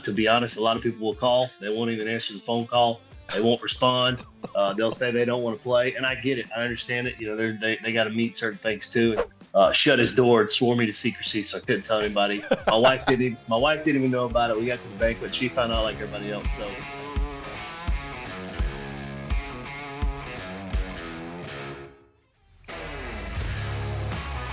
To be honest, a lot of people will call. They won't even answer the phone call. They won't respond. They'll say they don't want to play, and I get it. I understand it. You know, they got to meet certain things too. Shut his door and swore me to secrecy, so I couldn't tell anybody. My wife didn't even know about it. We got to the banquet. She found out like everybody else. So.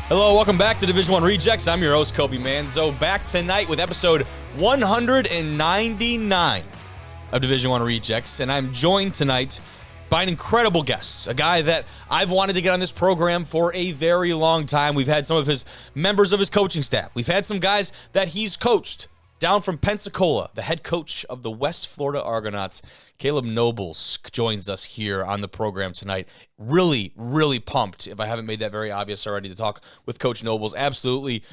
Hello, welcome back to Division I Rejects. I'm your host, Kobe Manzo, back tonight with episode 199 of Division I Rejects, and I'm joined tonight by an incredible guest, a guy that I've wanted to get on this program for a very long time. We've had some of his members of his coaching staff. We've had some guys that he's coached down from Pensacola, the head coach of the West Florida Argonauts. Kaleb Nobles joins us here on the program tonight. Really, really pumped, if I haven't made that very obvious already, to talk with Coach Nobles. Absolutely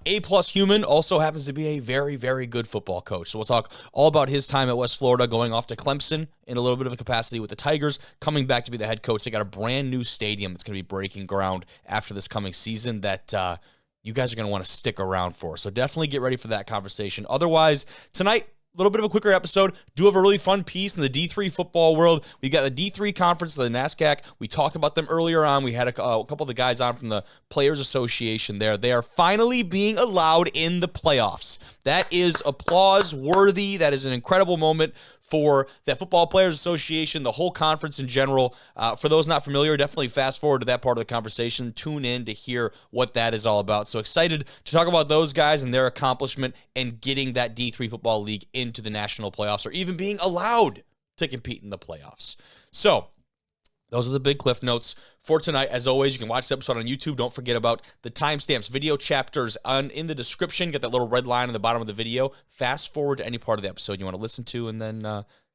A-plus human, also happens to be a very, very good football coach. So we'll talk all about his time at West Florida, going off to Clemson in a little bit of a capacity with the Tigers, coming back to be the head coach. They got a brand new stadium that's going to be breaking ground after this coming season that you guys are going to want to stick around for. So definitely get ready for that conversation. Otherwise, tonight, a little bit of a quicker episode. Do have a really fun piece in the D3 football world. We got the D3 conference, the NESCAC. We talked about them earlier on. We had a couple of the guys on from the Players Association there. They are finally being allowed in the playoffs. That is applause worthy. That is an incredible moment for that Football Players Association, the whole conference in general. For those not familiar, definitely fast forward to that part of the conversation. Tune in to hear what that is all about. So excited to talk about those guys and their accomplishment and getting that D3 football league into the national playoffs, or even being allowed to compete in the playoffs. So those are the big cliff notes for tonight. As always, you can watch this episode on YouTube. Don't forget about the timestamps, video chapters in the description. Get that little red line on the bottom of the video. Fast forward to any part of the episode you want to listen to, and then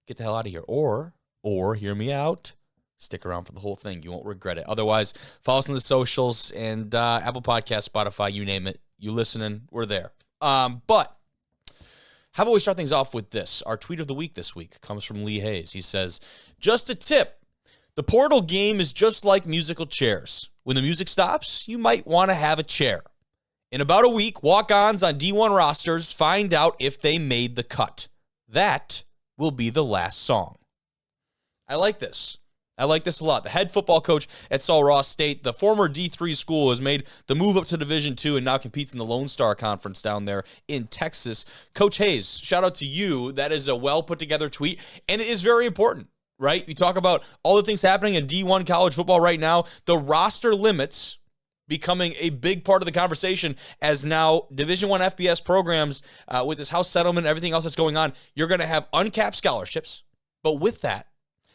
get the hell out of here. Or hear me out, stick around for the whole thing. You won't regret it. Otherwise, follow us on the socials and Apple Podcasts, Spotify, you name it. You listening, we're there. But how about we start things off with this? Our tweet of the week this week comes from Lee Hayes. He says, just a tip. The portal game is just like musical chairs. When the music stops, you might want to have a chair. In about a week, walk-ons on D1 rosters find out if they made the cut. That will be the last song. I like this. I like this a lot. The head football coach at Sul Ross State, the former D3 school, has made the move up to Division II and now competes in the Lone Star Conference down there in Texas. Coach Hayes, shout out to you. That is a well-put-together tweet, and it is very important. Right? You talk about all the things happening in D1 college football right now. The roster limits becoming a big part of the conversation as now Division I FBS programs with this house settlement and everything else that's going on, you're going to have uncapped scholarships. But with that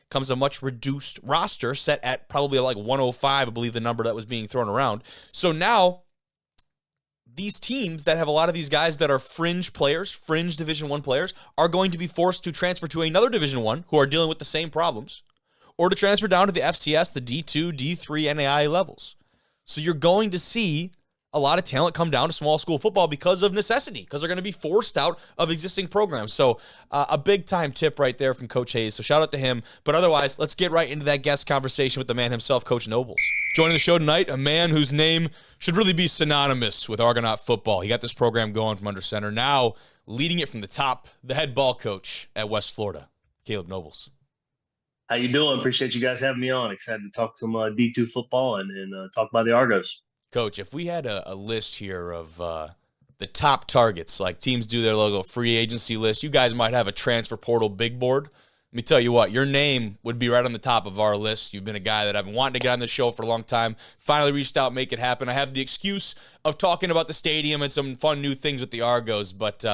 comes a much reduced roster set at probably like 105, I believe the number that was being thrown around. So now these teams that have a lot of these guys that are fringe players, fringe Division I players, are going to be forced to transfer to another Division I who are dealing with the same problems, or to transfer down to the FCS, the D2, D3, NAIA levels. So you're going to see a lot of talent come down to small school football because of necessity, because they're going to be forced out of existing programs. So a big-time tip right there from Coach Hayes. So shout out to him. But otherwise, let's get right into that guest conversation with the man himself, Coach Nobles. Joining the show tonight, a man whose name should really be synonymous with Argonaut football. He got this program going from under center. Now leading it from the top, the head ball coach at West Florida, Kaleb Nobles. How you doing? Appreciate you guys having me on. Excited to talk some D2 football and talk about the Argos. Coach, if we had a list here of the top targets, like teams do their logo free agency list, you guys might have a transfer portal big board. Let me tell you what, your name would be right on the top of our list. You've been a guy that I've been wanting to get on this show for a long time. Finally reached out, make it happen. I have the excuse of talking about the stadium and some fun new things with the Argos, but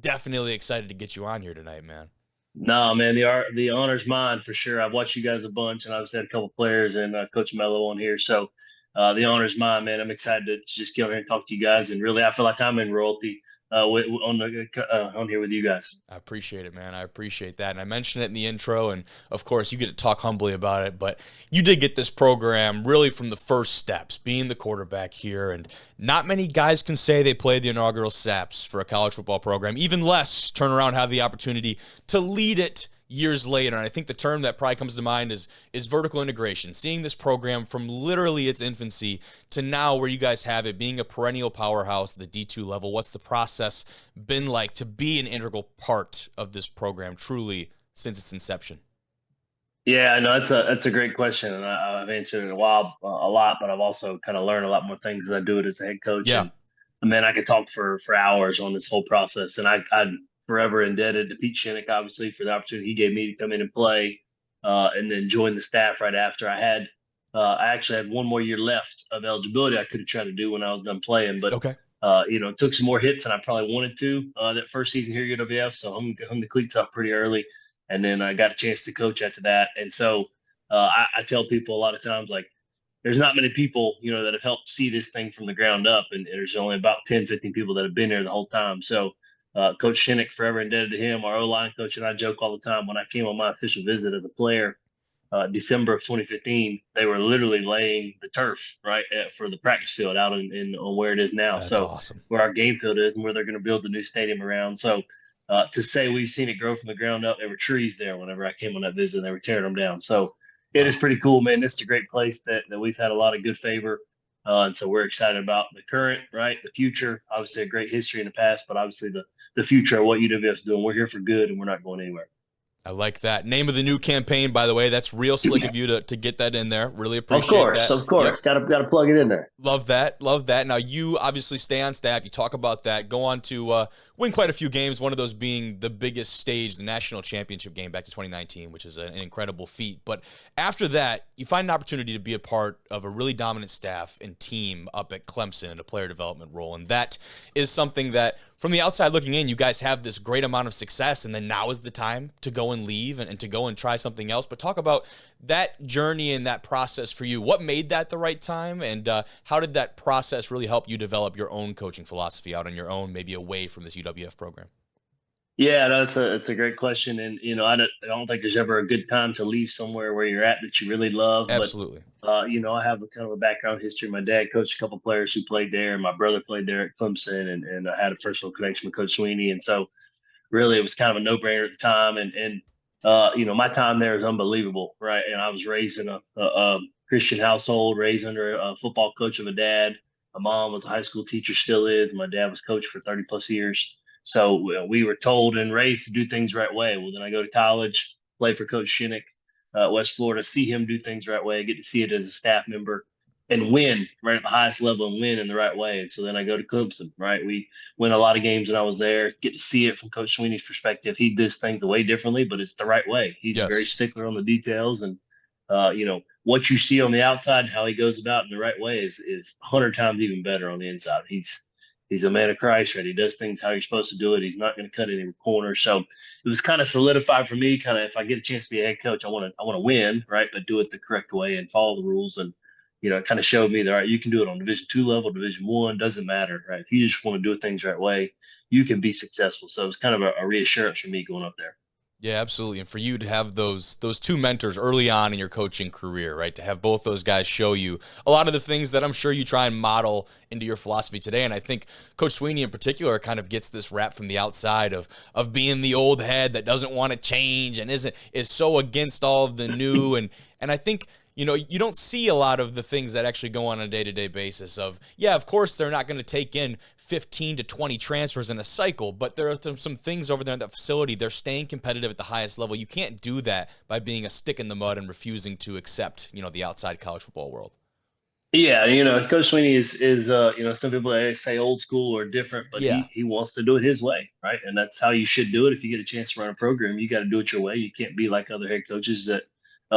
definitely excited to get you on here tonight, man. No, man, the honor's mine for sure. I've watched you guys a bunch, and I've had a couple players and Coach Mello on here, so the honor's mine, man. I'm excited to just get on here and talk to you guys, and really, I feel like I'm in royalty on here with you guys. I appreciate it, man. I appreciate that. And I mentioned it in the intro, and of course, you get to talk humbly about it, but you did get this program really from the first steps, being the quarterback here, and not many guys can say they played the inaugural snaps for a college football program, even less turn around, have the opportunity to lead it years later, and I think the term that probably comes to mind is vertical integration, seeing this program from literally its infancy to now where you guys have it being a perennial powerhouse at the D2 level. What's the process been like to be an integral part of this program truly since its inception? Yeah, no, that's a great question, and I've answered it a lot, but I've also kind of learned a lot more things as I do it as a head coach. Yeah. And man, I could talk for hours on this whole process, and I'm forever indebted to Pete Shinnick, obviously, for the opportunity he gave me to come in and play, and then join the staff right after. I actually had one more year left of eligibility I could have tried to do when I was done playing, but Okay. took some more hits than I probably wanted to that first season here at UWF. So hung the cleats up pretty early, and then I got a chance to coach after that. And so I tell people a lot of times, like, there's not many people, that have helped see this thing from the ground up. And there's only about 10, 15 people that have been there the whole time. So Coach Shinnick, forever indebted to him, our O-line coach, and I joke all the time when I came on my official visit as a player, December of 2015, they were literally laying the turf right for the practice field out in on where it is now. That's So awesome. where our game field is and where they're going to build the new stadium around. So to say we've seen it grow from the ground up, there were trees there whenever I came on that visit. And they were tearing them down. So it is Wow. pretty cool, man. This is a great place that we've had a lot of good favor. And so we're excited about the current, right? The future, obviously a great history in the past, but obviously the future of what UWF is doing. We're here for good and we're not going anywhere. I like that. Name of the new campaign, by the way. That's real slick of you to get that in there. Really appreciate that. Of course. Yep. Got to plug it in there. Love that. Love that. Now, you obviously stay on staff. You talk about that. Go on to win quite a few games, one of those being the biggest stage, the national championship game back to 2019, which is an incredible feat. But after that, you find an opportunity to be a part of a really dominant staff and team up at Clemson in a player development role. And that is something that, from the outside looking in, you guys have this great amount of success, and then now is the time to go and leave and to go and try something else. But talk about that journey and that process for you. What made that the right time, and how did that process really help you develop your own coaching philosophy out on your own, maybe away from this UWF program? Yeah, no, it's a great question, and I don't think there's ever a good time to leave somewhere where you're at that you really love. But Absolutely. I have a kind of a background history. My dad coached a couple players who played there, and my brother played there at Clemson, and I had a personal connection with Coach Sweeney, and so really it was kind of a no-brainer at the time. And my time there is unbelievable, right? And I was raised in a Christian household, raised under a football coach of a dad. My mom was a high school teacher, still is. My dad was coach for 30 plus years. So we were told and raised to do things the right way. Well, then I go to college, play for Coach Shinnick, West Florida, see him do things the right way, get to see it as a staff member and win right at the highest level and win in the right way. And so then I go to Clemson, right? We win a lot of games when I was there, get to see it from Coach Sweeney's perspective. He does things the way differently, but it's the right way. He's very Yes. stickler on the details. And, what you see on the outside and how he goes about in the right way is 100 times even better on the inside. He's a man of Christ, right? He does things how you're supposed to do it. He's not going to cut any corners. So it was kind of solidified for me. Kind of, if I get a chance to be a head coach, I want to win, right? But do it the correct way and follow the rules. And it kind of showed me that, all right, you can do it on Division II level, Division I, doesn't matter, right? If you just want to do things the right way, you can be successful. So it was kind of a reassurance for me going up there. Yeah, absolutely. And for you to have those two mentors early on in your coaching career, right? To have both those guys show you a lot of the things that I'm sure you try and model into your philosophy today. And I think Coach Sweeney in particular kind of gets this rap from the outside of being the old head that doesn't want to change and is so against all of the new. And I think you don't see a lot of the things that actually go on a day-to-day basis of, yeah, of course, they're not going to take in 15 to 20 transfers in a cycle, but there are some things over there in that facility. They're staying competitive at the highest level. You can't do that by being a stick in the mud and refusing to accept, the outside college football world. Yeah, Coach Sweeney is some people say old school or different, but Yeah. he wants to do it his way, right? And that's how you should do it. If you get a chance to run a program, you got to do it your way. You can't be like other head coaches that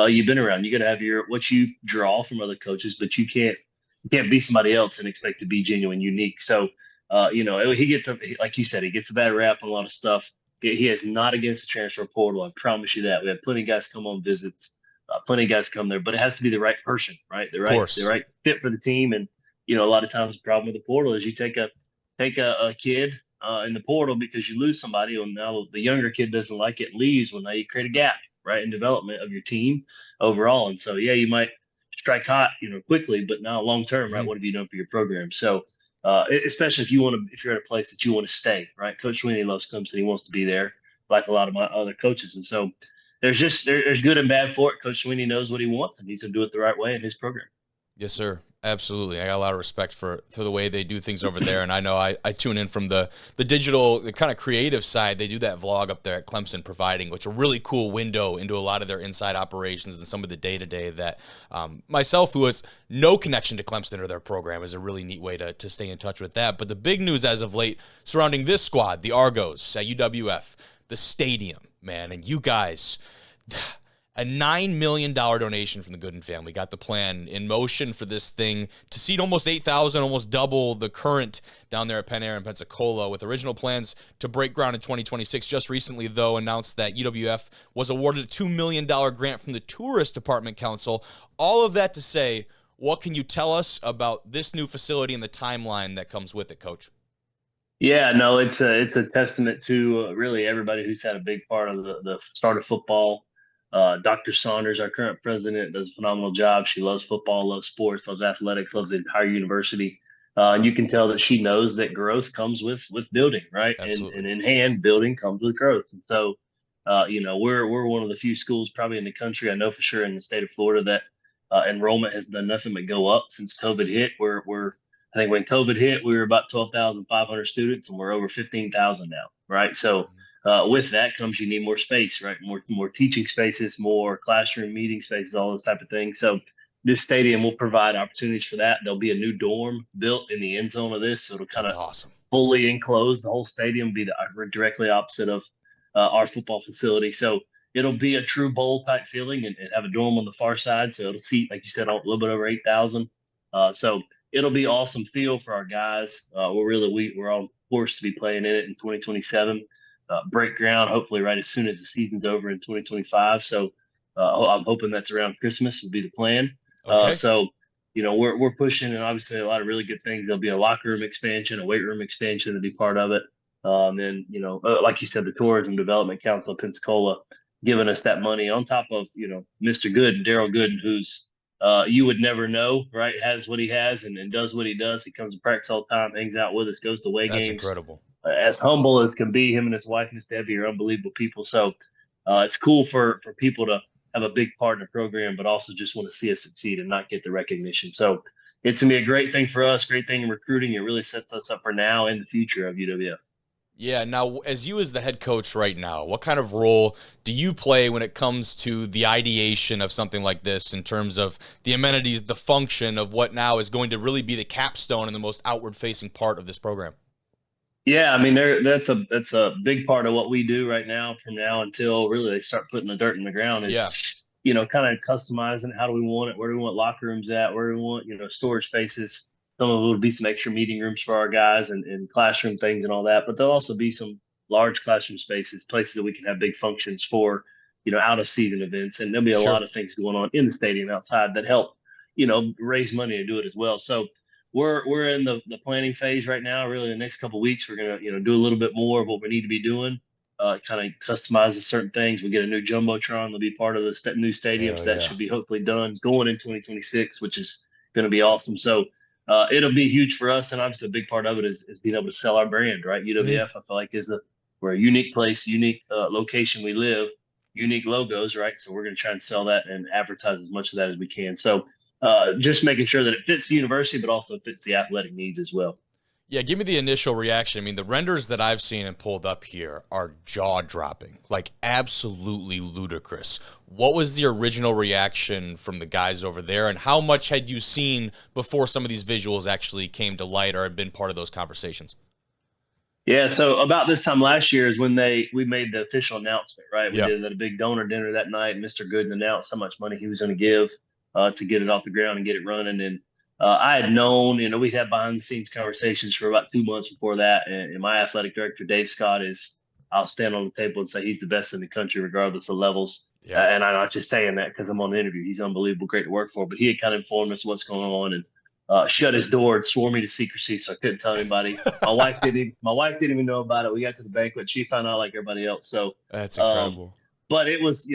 you've been around. You got to have what you draw from other coaches, but you can't be somebody else and expect to be genuine, unique. So he gets like you said, he gets a bad rap on a lot of stuff. He is not against the transfer portal. I promise you that. We have plenty of guys come on visits. Plenty of guys come there, but it has to be the right person, right? The right fit for the team. And a lot of times the problem with the portal is you take a kid in the portal because you lose somebody, and now the younger kid doesn't like it and leaves. Well, now you create a gap, right, in development of your team overall. And so you might strike hot, quickly, but now long term, right? What have you done for your program? So especially if you're at a place that you want to stay, right? Coach Sweeney loves Clemson. He wants to be there, like a lot of my other coaches, and so. there's good and bad for it. Coach Sweeney knows what he wants, and he's gonna do it the right way in his program. Yes, sir. Absolutely. I got a lot of respect for the way they do things over there. And I know I tune in from the digital, the kind of creative side. They do that vlog up there at Clemson, providing, which is a really cool window into a lot of their inside operations and some of the day-to-day that myself, who has no connection to Clemson or their program, is a really neat way to stay in touch with that. But the big news as of late surrounding this squad, the Argos at UWF, the stadium, man, and you guys... A $9 million donation from the Gooden family got the plan in motion for this thing to seat almost 8,000, almost double the current down there at Penn Air in Pensacola, with original plans to break ground in 2026. Just recently, though, announced that UWF was awarded a $2 million grant from the Tourist Department Council. All of that to say, what can you tell us about this new facility and the timeline that comes with it, Coach? Yeah, no, it's a testament to really everybody who's had a big part of the start of football. Dr. Saunders, our current president, does a phenomenal job. She loves football, loves sports, loves athletics, loves the entire university. And you can tell that she knows that growth comes with building, right? And in hand, building comes with growth. And so, we're one of the few schools probably in the country, I know for sure in the state of Florida, that enrollment has done nothing but go up since COVID hit. I think when COVID hit, we were about 12,500 students, and we're over 15,000 now, right? So with that comes you need more space, right? More teaching spaces, more classroom meeting spaces, all those type of things. So this stadium will provide opportunities for that. There'll be a new dorm built in the end zone of this, so it'll kind of awesome. Fully enclose the whole stadium, be directly opposite of our football facility. So it'll be a true bowl type feeling, and have a dorm on the far side, so it'll seat, like you said, a little bit over 8,000. So it'll be awesome feel for our guys. We're all forced to be playing in it in 2027. Break ground hopefully right as soon as the season's over in 2025. So I'm hoping that's around Christmas would be the plan. Okay. So we're pushing, and obviously a lot of really good things. There'll be a locker room expansion, a weight room expansion to be part of it. And like you said, the Tourism Development Council of Pensacola giving us that money on top of Mr. Gooden, Daryl Gooden, who's you would never know, right? Has what he has and does what he does. He comes to practice all the time, hangs out with us, goes to away games. That's incredible. As humble as can be, him and his wife, Miss Debbie, are unbelievable people. So it's cool for people to have a big part in the program, but also just want to see us succeed and not get the recognition. So it's going to be a great thing for us, great thing in recruiting. It really sets us up for now and the future of UWF. Yeah. Now, as the head coach right now, what kind of role do you play when it comes to the ideation of something like this in terms of the amenities, the function of what now is going to really be the capstone and the most outward-facing part of this program? Yeah, I mean, that's a big part of what we do right now, from now until really they start putting the dirt in the ground, is, kind of customizing how do we want it, where do we want locker rooms at, where do we want, storage spaces. Some of it will be some extra meeting rooms for our guys and classroom things and all that, but there'll also be some large classroom spaces, places that we can have big functions for, out of season events. And there'll be a lot of things going on in the stadium outside that help, raise money to do it as well. So we're in the planning phase right now. Really, the next couple of weeks, we're gonna do a little bit more of what we need to be doing. Kind of customize the certain things. We get a new jumbotron that'll be part of the new stadium, so that should be hopefully done going in 2026, which is going to be awesome. So it'll be huge for us, and obviously a big part of it is being able to sell our brand, right? UWF, I feel like we're a unique place, unique location we live, unique logos, right? So we're going to try and sell that and advertise as much of that as we can. So just making sure that it fits the university, but also fits the athletic needs as well. Yeah, give me the initial reaction. I mean, the renders that I've seen and pulled up here are jaw-dropping, like absolutely ludicrous. What was the original reaction from the guys over there, and how much had you seen before some of these visuals actually came to light or had been part of those conversations? Yeah, so about this time last year is when we made the official announcement, right? We did a big donor dinner that night, and Mr. Gooden announced how much money he was going to give to get it off the ground and get it running. And I had known, we'd had behind the scenes conversations for about 2 months before that. And my athletic director, Dave Scott, I'll stand on the table and say he's the best in the country, regardless of levels. Yeah. And I'm not just saying that because I'm on the interview. He's unbelievable, great to work for. But he had kind of informed us what's going on and shut his door and swore me to secrecy, so I couldn't tell anybody. My wife didn't even know about it. We got to the banquet. She found out like everybody else. So that's incredible. But it was,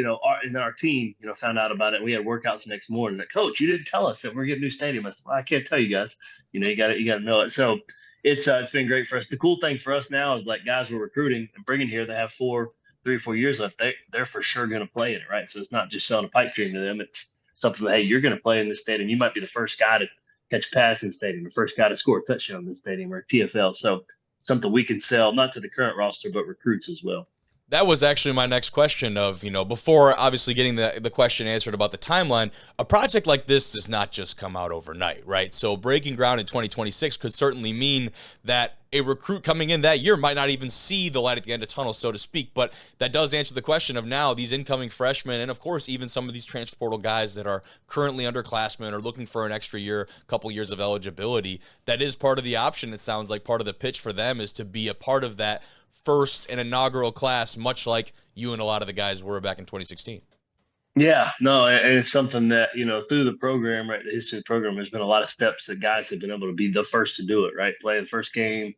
our team, found out about it. We had workouts the next morning. Like, Coach, you didn't tell us that we're getting a new stadium. I said, well, I can't tell you guys. You got to know it. So it's been great for us. The cool thing for us now is, like, guys we're recruiting and bringing here, they have 4 3 or 4 years left, they're for sure going to play in it, right? So it's not just selling a pipe dream to them. It's something that, hey, you're going to play in this stadium. You might be the first guy to catch a pass in the stadium, the first guy to score a touchdown in the stadium or TFL. So something we can sell not to the current roster, but recruits as well. That was actually my next question of, before obviously getting the question answered about the timeline, a project like this does not just come out overnight, right? So breaking ground in 2026 could certainly mean that a recruit coming in that year might not even see the light at the end of the tunnel, so to speak. But that does answer the question of now these incoming freshmen and, of course, even some of these transfer portal guys that are currently underclassmen or looking for an extra year, couple years of eligibility. That is part of the option. It sounds like part of the pitch for them is to be a part of that first and inaugural class, much like you and a lot of the guys were back in 2016. Yeah, no, and it's something that, through the program, right, the history of the program, there's been a lot of steps that guys have been able to be the first to do it, right? Play the first game,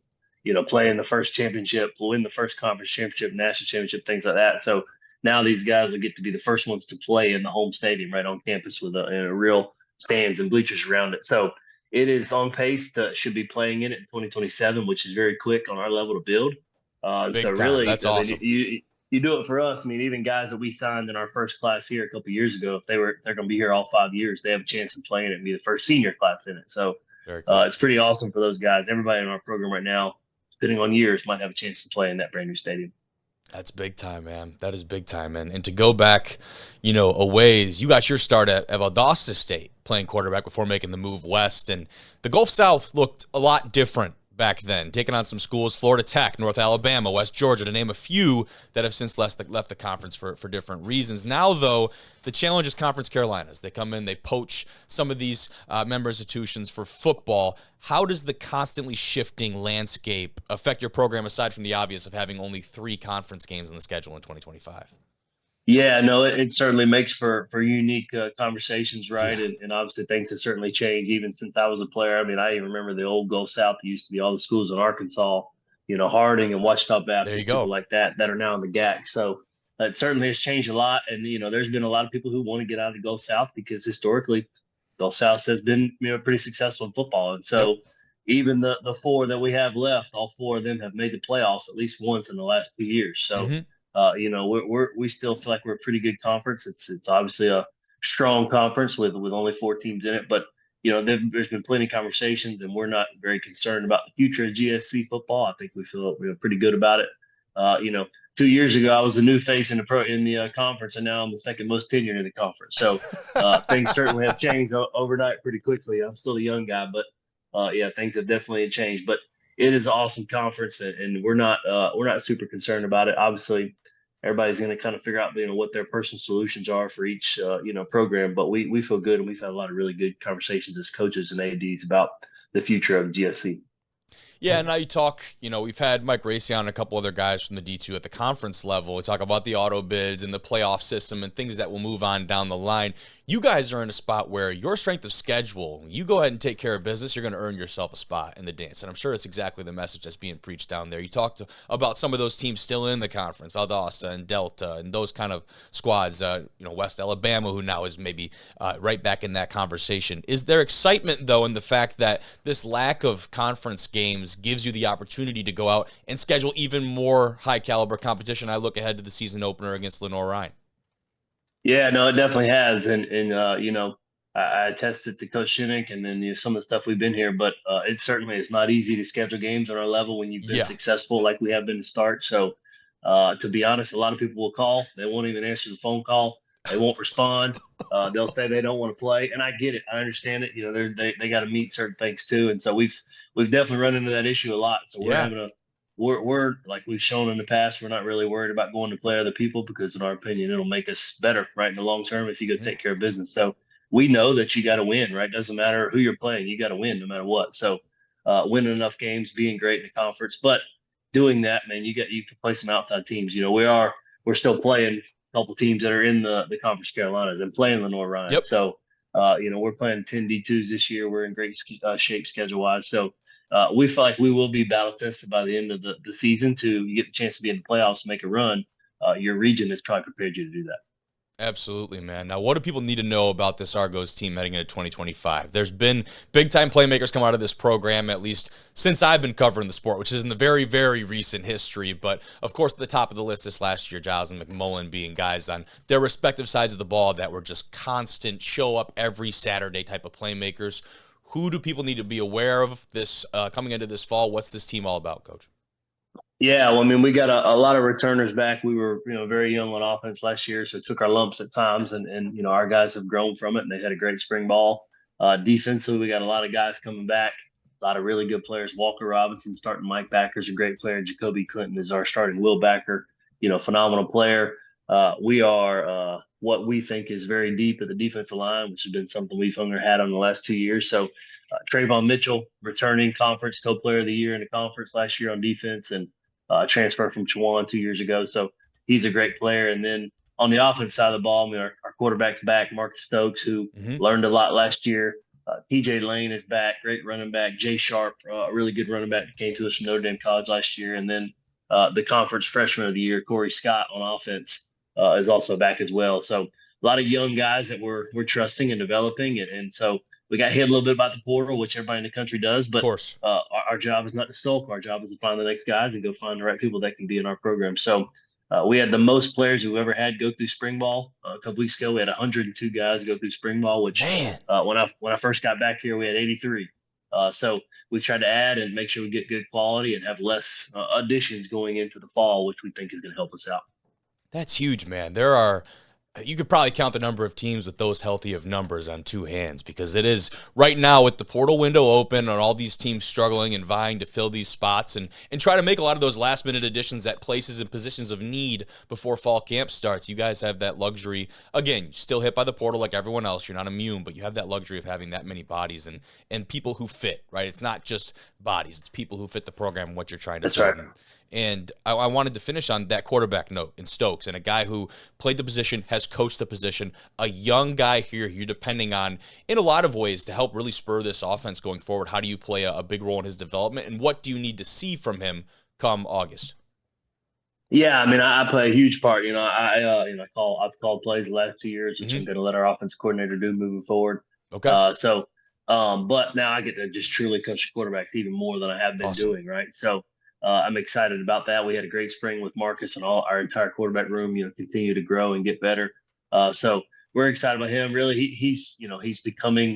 play in the first championship, win the first conference championship, national championship, things like that. So now these guys will get to be the first ones to play in the home stadium, right, on campus with a real stands and bleachers around it. So it is on pace should be playing in it in 2027, which is very quick on our level to build. So Big time. really, That's awesome. You do it for us. I mean, even guys that we signed in our first class here a couple of years ago, if they're going to be here all 5 years, they have a chance to play in it and be the first senior class in it. So Very cool. it's pretty awesome for those guys. Everybody in our program right now, depending on years, might have a chance to play in that brand new stadium. That's big time, man. That is big time, man. And to go back, a ways, you got your start at Valdosta State playing quarterback before making the move west. And the Gulf South looked a lot different back then, taking on some schools, Florida Tech, North Alabama, West Georgia, to name a few that have since left the conference for different reasons. Now, though, the challenge is Conference Carolinas. They come in, they poach some of these member institutions for football. How does the constantly shifting landscape affect your program, aside from the obvious of having only 3 conference games on the schedule in 2025? Yeah, no, it certainly makes for unique conversations, right? Yeah. And obviously things have certainly changed even since I was a player. I mean, I even remember the old Gulf South. It used to be all the schools in Arkansas, Harding and Wichita There you Baptist, go. people like that are now in the GAC. So it certainly has changed a lot. And, there's been a lot of people who want to get out of the Gulf South because historically Gulf South has been, pretty successful in football. And Yep. so even the 4 that we have left, all 4 of them have made the playoffs at least once in the last 2 years. So, Mm-hmm. we still feel like we're a pretty good conference. It's obviously a strong conference with only 4 teams in it, but there's been plenty of conversations, and we're not very concerned about the future of GSC football. I think we feel pretty good about it. 2 years ago I was a new face in the conference, and now I'm the second most tenured in the conference. So things certainly have changed overnight pretty quickly. I'm still a young guy, but yeah, things have definitely changed. But it is an awesome conference, and we're not super concerned about it. Obviously, everybody's going to kind of figure out what their personal solutions are for each program, but we feel good, and we've had a lot of really good conversations as coaches and ADs about the future of GSC. Yeah, now you talk, we've had Mike Racy on and a couple other guys from the D2 at the conference level. We talk about the auto bids and the playoff system and things that will move on down the line. You guys are in a spot where your strength of schedule, you go ahead and take care of business, you're going to earn yourself a sput in the dance. And I'm sure it's exactly the message that's being preached down there. You talked about some of those teams still in the conference, Valdosta and Delta and those kind of squads, West Alabama, who now is maybe right back in that conversation. Is there excitement, though, in the fact that this lack of conference games gives you the opportunity to go out and schedule even more high caliber competition? I look ahead to the season opener against Lenore-Ryan. Yeah, no, it definitely has, and I attested to Coach Shinnick, and then some of the stuff we've been here, but it certainly is not easy to schedule games on our level when you've been successful like we have been to start. So to be honest, a lot of people will call, they won't even answer the phone call, they won't respond, they'll say they don't want to play, and I get it, I understand it. They got to meet certain things too, and so we've definitely run into that issue a lot. So we're like we've shown in the past, we're not really worried about going to play other people because, in our opinion, it'll make us better right in the long term if you go take care of business. So we know that you got to win, right? Doesn't matter who you're playing, you got to win no matter what. So winning enough games, being great in the conference, but doing that, man, you can play some outside teams. We're still playing a couple teams that are in the Conference Carolinas and playing Lenore-Ryan. Yep. So we're playing 10 D2s this year. We're in great shape schedule wise. So we feel like we will be battle tested by the end of the season to get the chance to be in the playoffs, make a run. Your region has probably prepared you to do that. Absolutely, man. Now, what do people need to know about this Argos team heading into 2025? There's been big-time playmakers come out of this program, at least since I've been covering the sport, which is in the very, very recent history. But, of course, at the top of the list this last year, Giles and McMullen being guys on their respective sides of the ball that were just constant, show-up every Saturday type of playmakers. Who do people need to be aware of this coming into this fall? What's this team all about, Coach? Yeah, well, I mean, we got a lot of returners back. We were, very young on offense last year, so it took our lumps at times, and our guys have grown from it, and they had a great spring ball. Defensively, we got a lot of guys coming back, a lot of really good players. Walker Robinson starting, Mike Backer's a great player. Jacoby Clinton is our starting. Will Backer, phenomenal player. We are what we think is very deep at the defensive line, which has been something we've hung our hat on the last 2 years. So Trayvon Mitchell, returning conference co-player of the year in the conference last year on defense, and transfer from Chihuahua 2 years ago. So he's a great player. And then on the offense side of the ball, I mean, our quarterback's back, Marcus Stokes, who learned a lot last year. TJ Lane is back, great running back. Jay Sharp, a really good running back that came to us from Notre Dame College last year. And then the conference freshman of the year, Corey Scott on offense, is also back as well. So a lot of young guys that we're trusting and developing. And so we got hit a little bit about the portal, which everybody in the country does. But our job is not to sulk. Our job is to find the next guys and go find the right people that can be in our program. So we had the most players we've ever had go through spring ball. A couple weeks ago, we had 102 guys go through spring ball, which when I first got back here, we had 83. So we tried to add and make sure we get good quality and have less additions going into the fall, which we think is going to help us out. That's huge, man. You could probably count the number of teams with those healthy of numbers on two hands, because it is right now with the portal window open and all these teams struggling and vying to fill these spots and try to make a lot of those last minute additions at places and positions of need before fall camp starts. You guys have that luxury. Again, still hit by the portal like everyone else. You're not immune, but you have that luxury of having that many bodies and people who fit, right? It's not just bodies. It's people who fit the program and what you're trying to do. Right. And I wanted to finish on that quarterback note in Stokes, and a guy who played the position, has coached the position, a young guy here you're depending on in a lot of ways to help really spur this offense going forward. How do you play a big role in his development, and what do you need to see from him come August? Yeah, I mean, I play a huge part. I've called plays the last 2 years, which I'm going to let our offense coordinator do moving forward. Okay. But now I get to just truly coach the quarterbacks even more than I have been doing, right? So I'm excited about that. We had a great spring with Marcus, and all our entire quarterback room, continue to grow and get better. So we're excited about him. Really, he's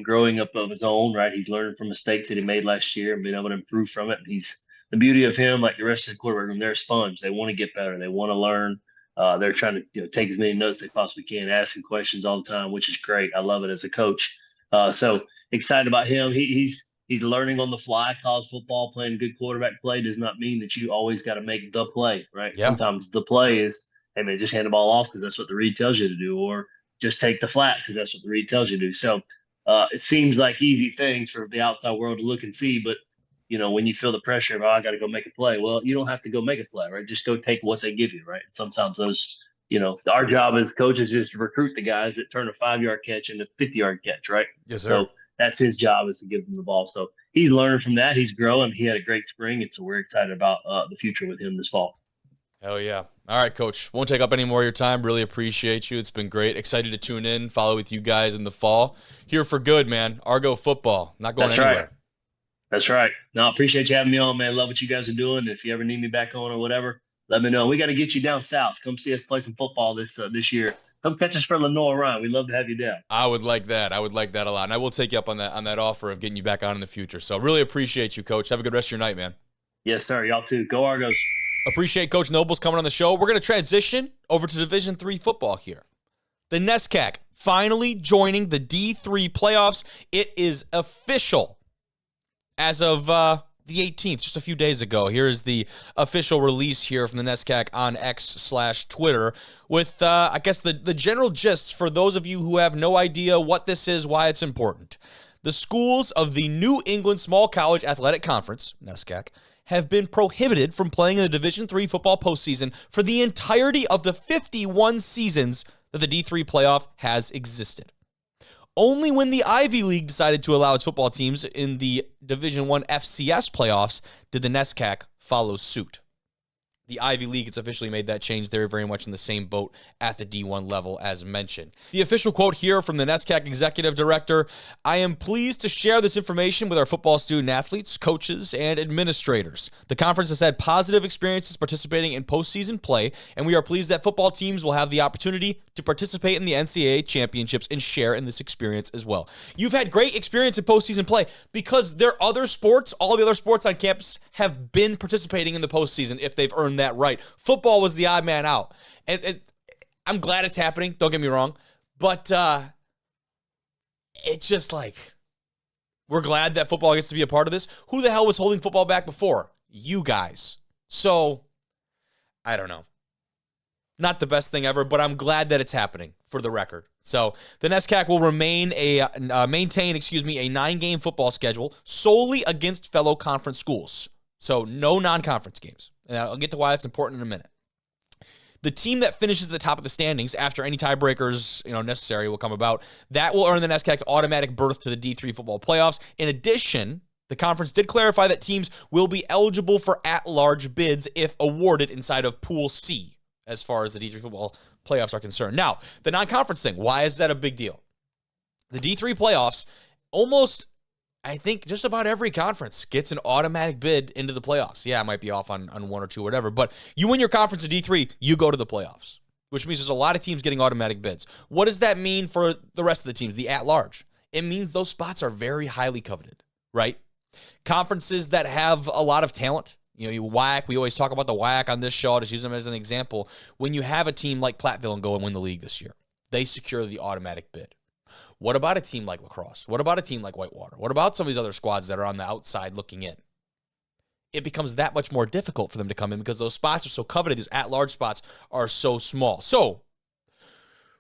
growing up of his own, right? He's learning from mistakes that he made last year and being able to improve from it. He's the beauty of him, like the rest of the quarterback room, they're a sponge. They want to get better. They want to learn. They're trying to take as many notes as they possibly can, asking questions all the time, which is great. I love it as a coach. So excited about him. He's learning on the fly. College football, playing good quarterback play does not mean that you always got to make the play, right? Yeah. Sometimes the play is, hey, man, just hand the ball off because that's what the read tells you to do, or just take the flat because that's what the read tells you to do. So it seems like easy things for the outside world to look and see, but when you feel the pressure of, I got to go make a play. Well, you don't have to go make a play, right? Just go take what they give you, right? Sometimes those, our job as coaches is to recruit the guys that turn a 5-yard catch into a 50-yard catch, right? Yes, sir. So that's his job, is to give them the ball. So he's learning from that. He's growing. He had a great spring, and so we're excited about the future with him this fall. Hell yeah. All right, Coach. Won't take up any more of your time. Really appreciate you. It's been great. Excited to tune in, follow with you guys in the fall. Here for good, man. Argo football. Not going anywhere. Right. That's right. No, I appreciate you having me on, man. Love what you guys are doing. If you ever need me back on or whatever, let me know. We got to get you down south. Come see us play some football this year. Come catch us for Lenore Ryan. We'd love to have you down. I would like that. I would like that a lot. And I will take you up on that offer of getting you back on in the future. So really appreciate you, Coach. Have a good rest of your night, man. Yes, sir. Y'all too. Go Argos. Appreciate Coach Nobles coming on the show. We're going to transition over to Division III football here. The NESCAC finally joining the D3 playoffs. It is official as of the 18th, just a few days ago. Here is the official release here from the NESCAC on X/Twitter with, I guess, the general gist for those of you who have no idea what this is, why it's important. The schools of the New England Small College Athletic Conference, NESCAC, have been prohibited from playing in the Division III football postseason for the entirety of the 51 seasons that the D3 playoff has existed. Only when the Ivy League decided to allow its football teams in the Division I FCS playoffs did the NESCAC follow suit. The Ivy League has officially made that change. They're very much in the same boat at the D1 level as mentioned. The official quote here from the NESCAC executive director: "I am pleased to share this information with our football student athletes, coaches, and administrators. The conference has had positive experiences participating in postseason play, and we are pleased that football teams will have the opportunity to participate in the NCAA championships and share in this experience as well." You've had great experience in postseason play because their other sports, all the other sports on campus, have been participating in the postseason if they've earned that right. Football was the odd man out. And I'm glad it's happening, don't get me wrong, but it's just like, we're glad that football gets to be a part of this. Who the hell was holding football back before? You guys. So, I don't know. Not the best thing ever, but I'm glad that it's happening, for the record. So, the NESCAC will maintain a 9-game football schedule solely against fellow conference schools. So, no non-conference games. And I'll get to why that's important in a minute. The team that finishes at the top of the standings after any tiebreakers necessary will come about, that will earn the NESCAC's automatic berth to the D3 football playoffs. In addition, the conference did clarify that teams will be eligible for at-large bids if awarded inside of Pool C, as far as the D3 football playoffs are concerned. Now, the non-conference thing, why is that a big deal? The D3 playoffs, I think just about every conference gets an automatic bid into the playoffs. Yeah, I might be off on one or two, whatever, but you win your conference at D3, you go to the playoffs, which means there's a lot of teams getting automatic bids. What does that mean for the rest of the teams, the at-large? It means those spots are very highly coveted, right? Conferences that have a lot of talent, WAC, we always talk about the WAC on this show. I'll just use them as an example. When you have a team like Platteville and go and win the league this year, they secure the automatic bid. What about a team like La Crosse? What about a team like Whitewater? What about some of these other squads that are on the outside looking in? It becomes that much more difficult for them to come in because those spots are so coveted. These at-large spots are so small. So,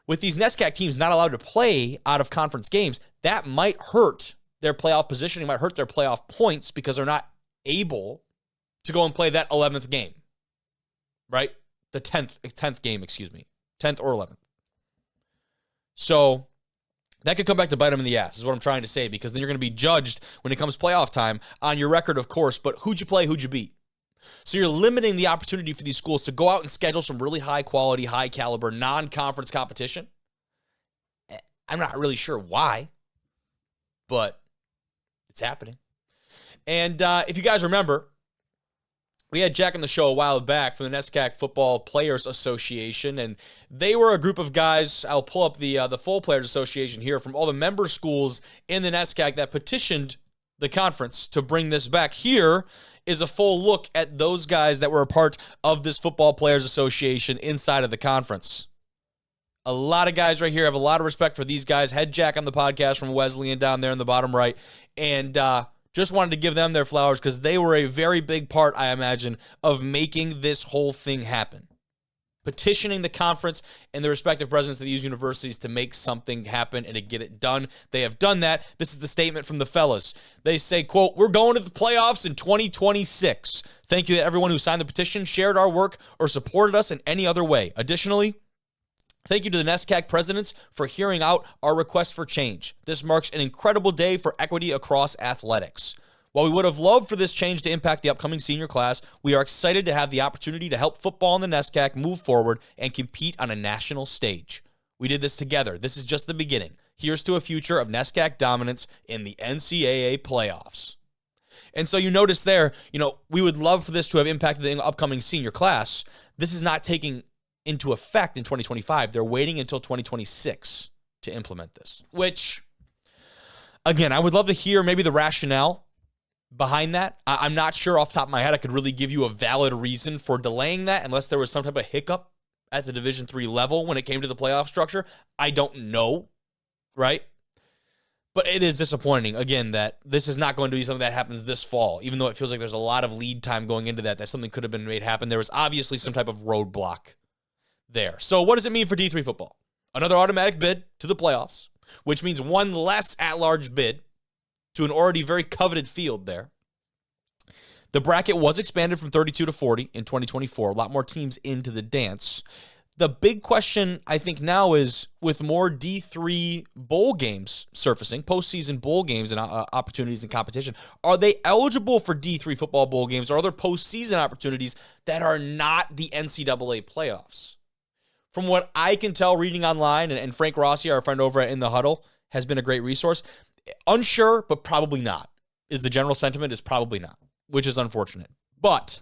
with these NESCAC teams not allowed to play out-of-conference games, that might hurt their playoff positioning, might hurt their playoff points because they're not able to go and play that 11th game, right? The 10th game, 10th or 11th. So, that could come back to bite them in the ass, is what I'm trying to say, because then you're going to be judged when it comes playoff time on your record, of course, but who'd you play, who'd you beat? So you're limiting the opportunity for these schools to go out and schedule some really high-quality, high-caliber, non-conference competition. I'm not really sure why, but it's happening. And if you guys remember, we had Jack on the show a while back from the NESCAC Football Players Association, and they were a group of guys. I'll pull up the full Players Association here from all the member schools in the NESCAC that petitioned the conference to bring this back. Here is a full look at those guys that were a part of this Football Players Association inside of the conference. A lot of guys right here. I have a lot of respect for these guys. Had Jack on the podcast from Wesleyan down there in the bottom right, and just wanted to give them their flowers because they were a very big part, I imagine, of making this whole thing happen. Petitioning the conference and the respective presidents of these universities to make something happen and to get it done. They have done that. This is the statement from the fellas. They say, quote, "We're going to the playoffs in 2026. Thank you to everyone who signed the petition, shared our work, or supported us in any other way. Additionally, thank you to the NESCAC presidents for hearing out our request for change. This marks an incredible day for equity across athletics. While we would have loved for this change to impact the upcoming senior class, we are excited to have the opportunity to help football in the NESCAC move forward and compete on a national stage. We did this together. This is just the beginning. Here's to a future of NESCAC dominance in the NCAA playoffs." And so you notice there, we would love for this to have impacted the upcoming senior class. This is not taking into effect in 2025. They're waiting until 2026 to implement this, which, again, I would love to hear maybe the rationale behind that. I'm not sure off the top of my head I could really give you a valid reason for delaying that unless there was some type of hiccup at the Division III level when it came to the playoff structure. I don't know, right? But it is disappointing, again, that this is not going to be something that happens this fall, even though it feels like there's a lot of lead time going into that something could have been made happen. There was obviously some type of roadblock there. So what does it mean for D3 football? Another automatic bid to the playoffs, which means one less at-large bid to an already very coveted field there. The bracket was expanded from 32 to 40 in 2024. A lot more teams into the dance. The big question, I think, now is with more D3 bowl games surfacing, postseason bowl games and opportunities and competition, are they eligible for D3 football bowl games or other postseason opportunities that are not the NCAA playoffs? From what I can tell reading online, and Frank Rossi, our friend over at In the Huddle, has been a great resource, unsure, but probably not, is the general sentiment, is probably not, which is unfortunate. But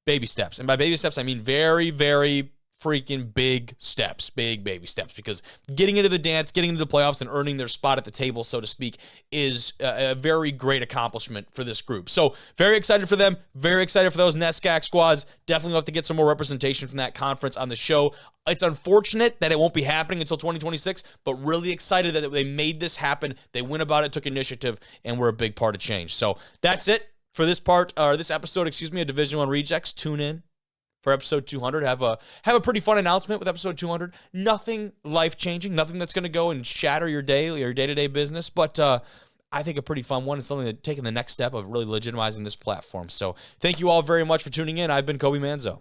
baby steps. And by baby steps, I mean very, very freaking big steps, big baby steps, because getting into the dance, getting into the playoffs, and earning their spot at the table, so to speak, is a very great accomplishment for this group. So very excited for them, very excited for those NESCAC squads. Definitely have to get some more representation from that conference on the show. It's unfortunate that it won't be happening until 2026, but really excited that they made this happen. They went about it, took initiative, and were a big part of change. So that's it for this part, or this episode, of Division I Rejects. Tune in for episode 200. Have a pretty fun announcement with episode 200. Nothing life-changing, nothing that's going to go and shatter your day or your day-to-day business, but I think a pretty fun one. It's something that taking the next step of really legitimizing this platform. So thank you all very much for tuning in. I've been Kobe Manzo.